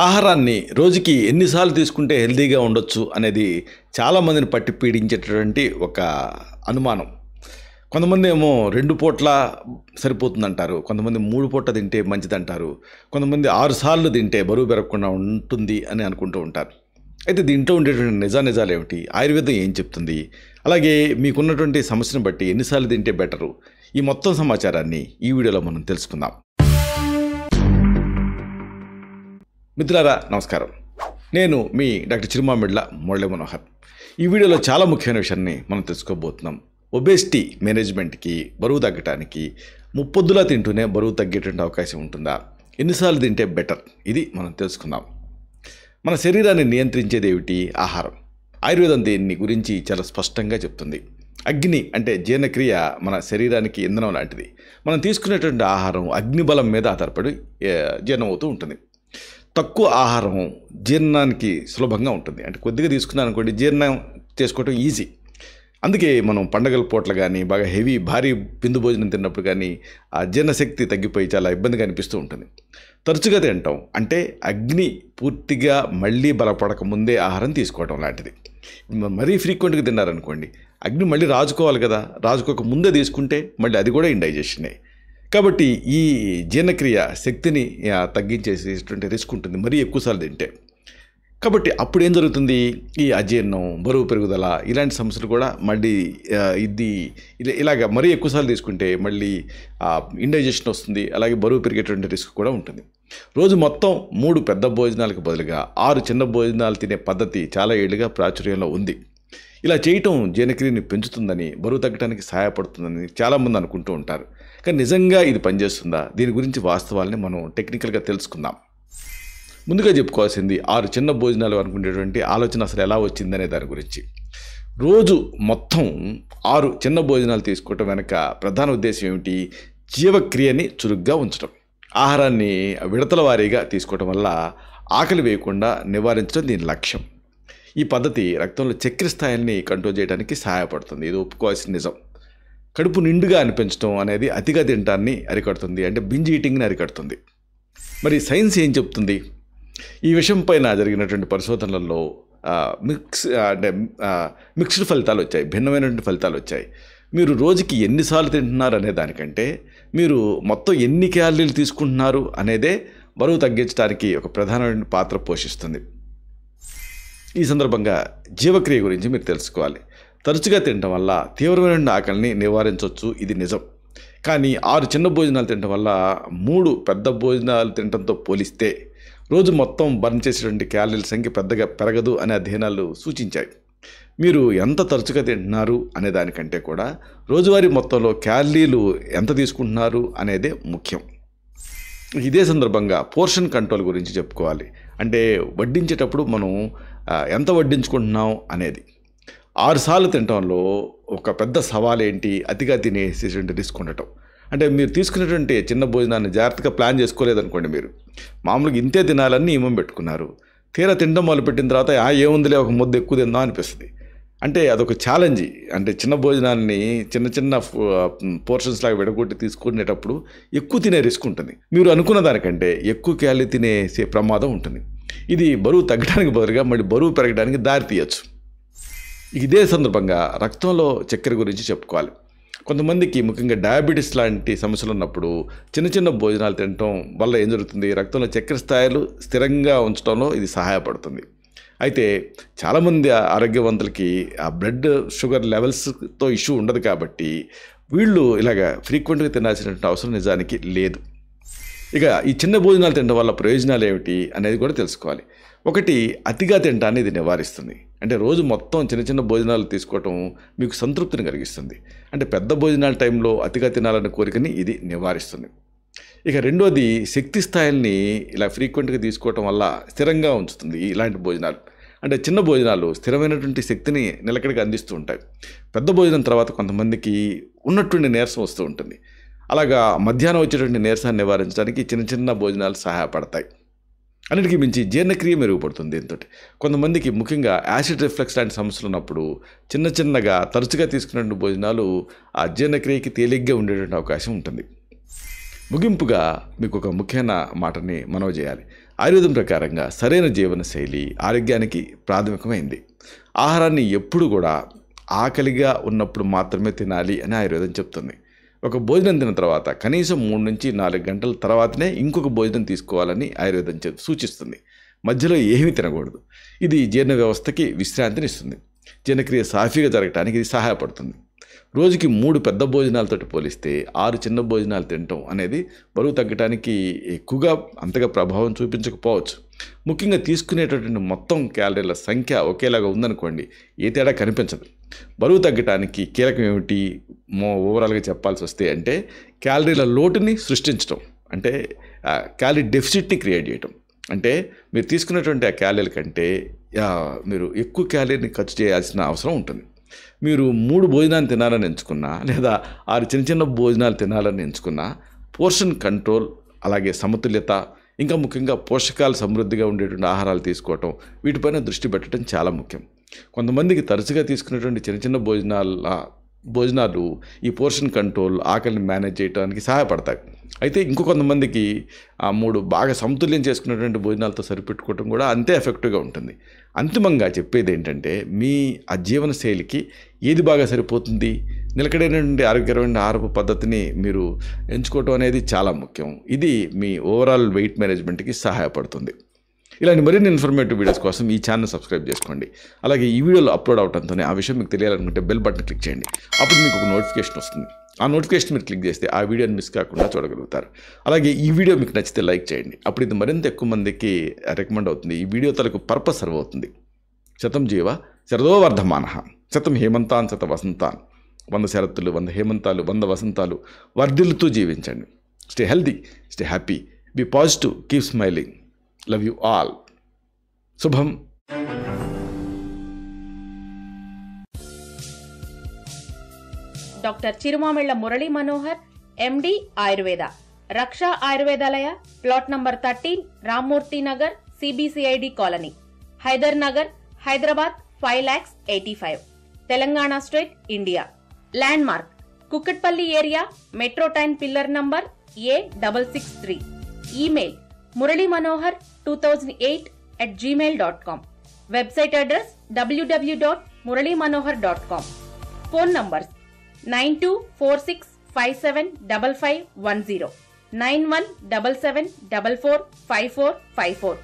ఆహారాన్ని రోజుకి ఎన్నిసార్లు తీసుకుంటే హెల్తీగా ఉండొచ్చు అనేది చాలామందిని పట్టి పీడించేటటువంటి ఒక అనుమానం. కొంతమంది ఏమో 2 పూట్ల సరిపోతుందంటారు. కొంతమంది 3 పూట్ల తింటే మంచిదంటారు. కొంతమంది 6 సార్లు తింటే బరువు పెరగకుండా ఉంటుంది అని అనుకుంటూ ఉంటారు. అయితే దీంట్లో ఉండేటువంటి నిజాలేమిటి? ఆయుర్వేదం ఏం చెప్తుంది? అలాగే మీకున్నటువంటి సమస్యను బట్టి ఎన్నిసార్లు తింటే బెటరు? ఈ మొత్తం సమాచారాన్ని ఈ వీడియోలో మనం తెలుసుకుందాం. మిత్రులారా నమస్కారం. నేను మీ డాక్టర్ చిరుమామిళ్ళ మురళీ మనోహర్. ఈ వీడియోలో చాలా ముఖ్యమైన విషయాన్ని మనం తెలుసుకోబోతున్నాం. ఒబేసిటీ మేనేజ్మెంట్కి, బరువు తగ్గటానికి ముప్పొద్దులా తింటూనే బరువు తగ్గేటువంటి అవకాశం ఉంటుందా? ఎన్నిసార్లు తింటే బెటర్? ఇది మనం తెలుసుకుందాం. మన శరీరాన్ని నియంత్రించేది ఏమిటి? ఆహారం. ఆయుర్వేదం దీన్ని గురించి చాలా స్పష్టంగా చెప్తుంది. అగ్ని అంటే జీర్ణక్రియ మన శరీరానికి ఇంధనం లాంటిది. మనం తీసుకునేటువంటి ఆహారం అగ్నిబలం మీద ఆధారపడి జీర్ణమవుతూ ఉంటుంది. తక్కువ ఆహారం జీర్ణానికి సులభంగా ఉంటుంది. అంటే కొద్దిగా తీసుకున్నాను అనుకోండి, జీర్ణం చేసుకోవటం ఈజీ. అందుకే మనం పండగల పూట్ల కానీ బాగా భారీ బిందు భోజనం తిన్నప్పుడు కానీ ఆ జీర్ణశక్తి తగ్గిపోయి చాలా ఇబ్బందిగా అనిపిస్తూ ఉంటుంది. తరచుగా తింటాం అంటే అగ్ని పూర్తిగా మళ్ళీ బలపడక ముందే ఆహారం తీసుకోవడం లాంటిది. మరీ ఫ్రీక్వెంట్గా తిన్నారనుకోండి, అగ్ని మళ్ళీ రాజుకోవాలి కదా, రాజుకోక ముందే తీసుకుంటే మళ్ళీ అది కూడా ఇండైజెషనే. కాబట్టి ఈ జీర్ణక్రియ శక్తిని తగ్గించేసేటువంటి రిస్క్ ఉంటుంది మరీ ఎక్కువసార్లు తింటే. కాబట్టి అప్పుడు ఏం జరుగుతుంది? ఈ అజీర్ణం, బరువు పెరుగుదల ఇలాంటి సమస్యలు కూడా మళ్ళీ ఇలాగ మరీ ఎక్కువసార్లు తీసుకుంటే మళ్ళీ ఇండైజెషన్ వస్తుంది. అలాగే బరువు పెరిగేటువంటి రిస్క్ కూడా ఉంటుంది. రోజు మొత్తం 3 పెద్ద భోజనాలకు బదులుగా 6 చిన్న భోజనాలు తినే పద్ధతి చాలా ఏళ్ళుగా ప్రాచుర్యంలో ఉంది. ఇలా చేయటం జీర్ణక్రియని పెంచుతుందని, బరువు తగ్గడానికి సహాయపడుతుందని చాలామంది అనుకుంటూ ఉంటారు. కానీ నిజంగా ఇది పనిచేస్తుందా? దీని గురించి వాస్తవాలని మనం టెక్నికల్గా తెలుసుకుందాం. ముందుగా చెప్పుకోవాల్సింది 6 చిన్న భోజనాలు అనుకునేటువంటి ఆలోచన అసలు ఎలా వచ్చిందనే దాని గురించి. రోజు మొత్తం 6 చిన్న భోజనాలు తీసుకోవటం వెనక ప్రధాన ఉద్దేశం ఏమిటి? జీవక్రియని చురుగ్గా ఉంచడం. ఆహారాన్ని విడతల వారీగా తీసుకోవటం వల్ల ఆకలి వేయకుండా నివారించడం దీని లక్ష్యం. ఈ పద్ధతి రక్తంలో చక్కెర స్థాయిల్ని కంట్రోల్ చేయడానికి సహాయపడుతుంది. ఇది ఒప్పుకోవాల్సిన నిజం. కడుపు నిండుగా అనిపించడం అనేది అతిగా తినటాన్ని అరికడుతుంది. అంటే బింజ్ ఈటింగ్ని అరికడుతుంది. మరి సైన్స్ ఏం చెప్తుంది? ఈ విషయం పైన జరిగినటువంటి పరిశోధనలలో మిక్స్డ్ ఫలితాలు వచ్చాయి, భిన్నమైనటువంటి ఫలితాలు వచ్చాయి. మీరు రోజుకి ఎన్నిసార్లు తింటున్నారు అనే దానికంటే మీరు మొత్తం ఎన్ని క్యాలరీలు తీసుకుంటున్నారు అనేదే బరువు తగ్గించడానికి ఒక ప్రధానమైన పాత్ర పోషిస్తుంది. ఈ సందర్భంగా జీవక్రియ గురించి మీరు తెలుసుకోవాలి. తరచుగా తినడం వల్ల తీవ్రమైన ఆకలిని నివారించవచ్చు, ఇది నిజం. కానీ 6 చిన్న భోజనాలు తినడం వల్ల 3 పెద్ద భోజనాలు తినడంతో పోలిస్తే రోజు మొత్తం బర్న్ చేసేటువంటి క్యాలరీల సంఖ్య పెద్దగా పెరగదు అనే అధ్యయనాలు సూచించాయి. మీరు ఎంత తరచుగా తింటున్నారు అనే దానికంటే కూడా రోజువారీ మొత్తంలో క్యాలరీలు ఎంత తీసుకుంటున్నారు అనేదే ముఖ్యం. ఇదే సందర్భంగా పోర్షన్ కంట్రోల్ గురించి చెప్పుకోవాలి. అంటే వడ్డించేటప్పుడు మనం ఎంత వడ్డించుకుంటున్నాం అనేది. 6 సార్లు తినటంలో ఒక పెద్ద సవాల్ ఏంటి? అతిగా తినేసేటువంటి రిస్క్ ఉండటం. అంటే మీరు తీసుకునేటువంటి చిన్న భోజనాన్ని జాగ్రత్తగా ప్లాన్ చేసుకోలేదనుకోండి, మీరు మామూలుగా ఇంతే తినాలని నియమం పెట్టుకున్నారు. తీరా తినడం మొదలుపెట్టిన తర్వాత ఏముందిలే ఒక ముద్ద ఎక్కువ తిందాం అనిపిస్తుంది. అంటే అదొక ఛాలెంజ్. అంటే చిన్న భోజనాన్ని చిన్న పోర్షన్స్ లాగా విడగొట్టి తీసుకునేటప్పుడు ఎక్కువ తినే రిస్క్ ఉంటుంది. మీరు అనుకున్న దానికంటే ఎక్కువ క్యాలరీ తినేసే ప్రమాదం ఉంటుంది. ఇది బరువు తగ్గడానికి బదులుగా మళ్ళీ బరువు పెరగడానికి దారి తీయచ్చు. ఇదే సందర్భంగా రక్తంలో చక్కెర గురించి చెప్పుకోవాలి. కొంతమందికి ముఖ్యంగా డయాబెటీస్ లాంటి సమస్యలు ఉన్నప్పుడు చిన్న భోజనాలు తినటం వల్ల ఏం జరుగుతుంది? రక్తంలో చక్కెర స్థాయిలు స్థిరంగా ఉంచడంలో ఇది సహాయపడుతుంది. అయితే చాలామంది ఆరోగ్యవంతులకి ఆ బ్లడ్ షుగర్ లెవెల్స్తో ఇష్యూ ఉండదు కాబట్టి వీళ్ళు ఇలాగ ఫ్రీక్వెంట్గా తినాల్సినటువంటి అవసరం నిజానికి లేదు. ఇక ఈ చిన్న భోజనాలు తినడం వల్ల ప్రయోజనాలు ఏమిటి అనేది కూడా తెలుసుకోవాలి. ఒకటి, అతిగా తినటాన్ని ఇది నివారిస్తుంది. అంటే రోజు మొత్తం చిన్న భోజనాలు తీసుకోవటం మీకు సంతృప్తిని కలిగిస్తుంది. అంటే పెద్ద భోజనాల టైంలో అతిగా తినాలనే కోరికని ఇది నివారిస్తుంది. ఇక రెండోది, శక్తి స్థాయిల్ని ఇలా ఫ్రీక్వెంట్గా తీసుకోవటం వల్ల స్థిరంగా ఉంచుతుంది. ఇలాంటి భోజనాలు అంటే చిన్న భోజనాలు స్థిరమైనటువంటి శక్తిని నిలకడగా అందిస్తూ ఉంటాయి. పెద్ద భోజనం తర్వాత కొంతమందికి ఉన్నటువంటి నీరసం వస్తూ ఉంటుంది. అలాగా మధ్యాహ్నం వచ్చేటువంటి నీరసాన్ని నివారించడానికి చిన్న భోజనాలు సహాయపడతాయి. అన్నిటికీ మించి జీర్ణక్రియ మెరుగుపడుతుంది దీంతో. కొంతమందికి ముఖ్యంగా యాసిడ్ రిఫ్లక్స్ లాంటి సమస్యలు ఉన్నప్పుడు చిన్నగా తరచుగా తీసుకునే భోజనాలు ఆ జీర్ణక్రియకి తేలిగ్గా ఉండేటువంటి అవకాశం ఉంటుంది. ముగింపుగా మీకు ఒక ముఖ్యమైన మాటని మనవి చేయాలి. ఆయుర్వేదం ప్రకారంగా సరైన జీవనశైలి ఆరోగ్యానికి ప్రాథమికమైంది. ఆహారాన్ని ఎప్పుడు కూడా ఆకలిగా ఉన్నప్పుడు మాత్రమే తినాలి అని ఆయుర్వేదం చెప్తుంది. ఒక భోజనం తిన్న తర్వాత కనీసం 3 నుంచి 4 గంటల తర్వాతనే ఇంకొక భోజనం తీసుకోవాలని ఆయుర్వేదం సూచిస్తుంది. మధ్యలో ఏమీ తినకూడదు. ఇది జీర్ణ వ్యవస్థకి విశ్రాంతినిస్తుంది. జీర్ణక్రియ సాఫీగా జరగడానికి ఇది సహాయపడుతుంది. రోజుకి 3 పెద్ద భోజనాలతో పోలిస్తే 6 చిన్న భోజనాలు తినటం అనేది బరువు తగ్గడానికి ఎక్కువగా అంతగా ప్రభావం చూపించకపోవచ్చు. ముఖ్యంగా తీసుకునేటటువంటి మొత్తం క్యాలరీల సంఖ్య ఒకేలాగా ఉందనుకోండి, ఏ తేడా కనిపించదు. బరువు తగ్గడానికి కీలకం ఏమిటి ఓవరాల్గా చెప్పాల్సి వస్తే అంటే క్యాలరీల లోటుని సృష్టించడం, అంటే క్యాలరీ డెఫిసిట్ని క్రియేట్ చేయటం. అంటే మీరు తీసుకున్నటువంటి ఆ క్యాలరీల కంటే మీరు ఎక్కువ క్యాలరీని ఖర్చు చేయాల్సిన అవసరం ఉంటుంది. మీరు 3 భోజనాలు తినాలని ఎంచుకున్నా లేదా 6 చిన్న చిన్న భోజనాలు తినాలని ఎంచుకున్నా పోర్షన్ కంట్రోల్, అలాగే సమతుల్యత, ఇంకా ముఖ్యంగా పోషకాలు సమృద్ధిగా ఉండేటువంటి ఆహారాలు తీసుకోవటం, వీటిపైన దృష్టి పెట్టడం చాలా ముఖ్యం. కొంతమందికి తరచుగా తీసుకునేటువంటి చిన్న చిన్న భోజనాలు ఈ పోర్షన్ కంట్రోల్, ఆకలిని మేనేజ్ చేయడానికి సహాయపడతాయి. అయితే ఇంకో కొంతమందికి ఆ 3 బాగా సమతుల్యం చేసుకున్నటువంటి భోజనాలతో సరిపెట్టుకోవడం కూడా అంతే ఎఫెక్టివ్గా ఉంటుంది. అంతిమంగా చెప్పేది ఏంటంటే మీ ఆ జీవన శైలికి ఏది బాగా సరిపోతుంది, నిలకడైనటువంటి ఆరోగ్యకరమైన ఆహారపు పద్ధతిని మీరు ఎంచుకోవటం అనేది చాలా ముఖ్యం. ఇది మీ ఓవరాల్ వెయిట్ మేనేజ్మెంట్కి సహాయపడుతుంది. ఇలాంటి మరిన్ని ఇన్ఫర్మేటివ్ వీడియోస్ కోసం ఈ ఛానల్ సబ్స్క్రైబ్ చేసుకోండి. అలాగే ఈ వీడియోలో అప్లోడ్ అవడంతోనే ఆ విషయం మీకు తెలియాలనుకుంటే బెల్ బటన్ క్లిక్ చేయండి. అప్పుడు మీకు ఒక నోటిఫికేషన్ వస్తుంది. ఆ నోటిఫికేషన్ మీరు క్లిక్ చేస్తే ఆ వీడియోని మిస్ కాకుండా చూడగలుగుతారు. అలాగే ఈ వీడియో మీకు నచ్చితే లైక్ చేయండి. అప్పుడు ఇది మరింత ఎక్కువ మందికి రికమెండ్ అవుతుంది. ఈ వీడియో తలకు పర్పస్ సర్వ్ అవుతుంది. శతం జీవ శరదో వర్ధమానః, శతం హేమంతాన్ శత వసంతాన్. 100 శరత్తులు, 100 హేమంతాలు, 100 వసంతాలు వర్ధిల్లుతూ జీవించండి. Stay healthy, stay happy, be positive, keep smiling. Love you all. శుభం. Doctor Chirumamilla Murali Manohar, MD Ayurveda, Raksha Ayurvedalaya, plot number 13, Rammurthy Nagar, CBCID colony, Hyder Nagar, Hyderabad 5,85,000, Telangana state, India. Landmark Kukatpally area, metro train pillar number A663. Email muralymanohar2008@gmail.com. Website address www.muralymanohar.com. Phone numbers 9246575510, 9177445454.